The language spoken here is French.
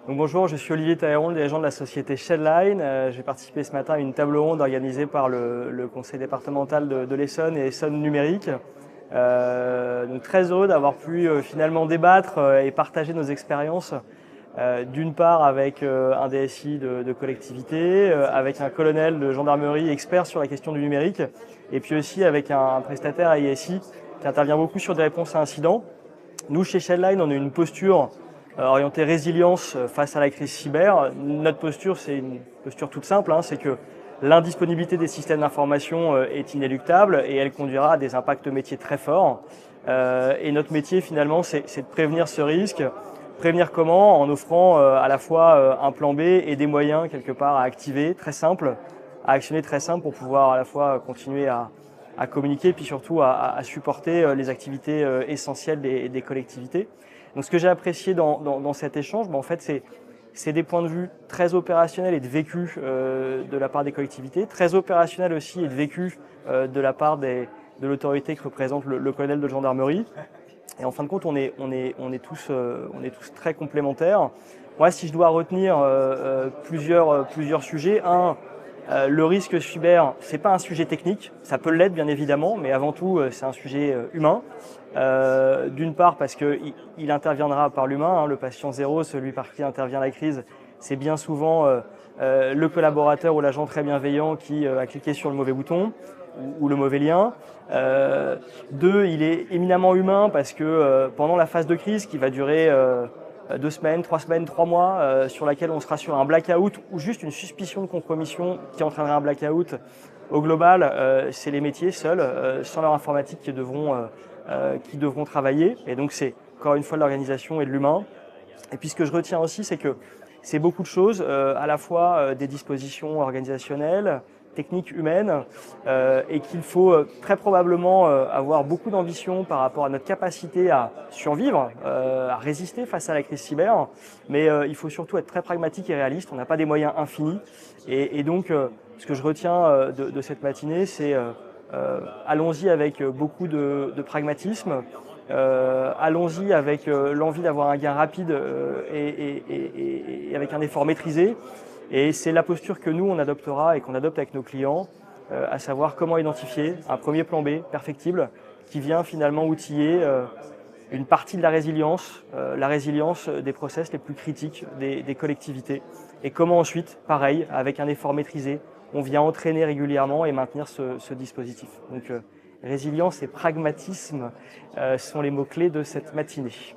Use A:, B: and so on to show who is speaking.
A: Donc bonjour, je suis Olivier Tailleron, dirigeant de la société Shellline. J'ai participé ce matin à une table ronde organisée par le conseil départemental de l'Essonne et Essonne Numérique. Donc très heureux d'avoir pu finalement débattre et partager nos expériences. D'une part avec un DSI de collectivité, avec un colonel de gendarmerie expert sur la question du numérique, et puis aussi avec un prestataire ISI qui intervient beaucoup sur des réponses à incidents. Nous, chez Shellline, on a une posture orientée résilience face à la crise cyber. Notre posture, c'est une posture toute simple, c'est que l'indisponibilité des systèmes d'information est inéluctable et elle conduira à des impacts métiers très forts. Et notre métier, finalement, c'est de prévenir ce risque. Prévenir comment? En offrant à la fois un plan B et des moyens quelque part à activer, très simple, à actionner très simple pour pouvoir à la fois continuer à communiquer et puis surtout à supporter les activités essentielles des collectivités. Donc ce que j'ai apprécié dans cet échange, en fait, c'est des points de vue très opérationnels et de vécu de la part des collectivités, très opérationnels aussi et de vécu de la part de l'autorité que représente le colonel de gendarmerie. Et en fin de compte, on est tous très complémentaires. Moi, si je dois retenir plusieurs sujets, le risque cyber, c'est pas un sujet technique, ça peut l'être bien évidemment, mais avant tout, c'est un sujet humain. D'une part parce qu'il interviendra par l'humain, le patient zéro, celui par qui intervient la crise, c'est bien souvent le collaborateur ou l'agent très bienveillant qui a cliqué sur le mauvais bouton ou le mauvais lien. Deux, il est éminemment humain parce que pendant la phase de crise qui va durer 2 semaines, 3 semaines, 3 mois, sur laquelle on sera sur un blackout ou juste une suspicion de compromission qui entraînera un blackout, au global, c'est les métiers seuls, sans leur informatique, qui devront travailler. Et donc c'est encore une fois de l'organisation et de l'humain. Et puis ce que je retiens aussi, c'est que c'est beaucoup de choses, à la fois des dispositions organisationnelles, techniques, humaines, et qu'il faut très probablement avoir beaucoup d'ambition par rapport à notre capacité à survivre, à résister face à la crise cyber, mais il faut surtout être très pragmatique et réaliste. On n'a pas des moyens infinis, et donc ce que je retiens de cette matinée, c'est allons-y avec beaucoup de pragmatisme. Allons-y avec l'envie d'avoir un gain rapide et avec un effort maîtrisé. Et c'est la posture que nous, on adoptera et qu'on adopte avec nos clients, à savoir comment identifier un premier plan B perfectible qui vient finalement outiller une partie de la résilience des process les plus critiques des collectivités. Et comment ensuite, pareil, avec un effort maîtrisé, on vient entraîner régulièrement et maintenir ce dispositif. Donc résilience et pragmatisme sont les mots-clés de cette matinée.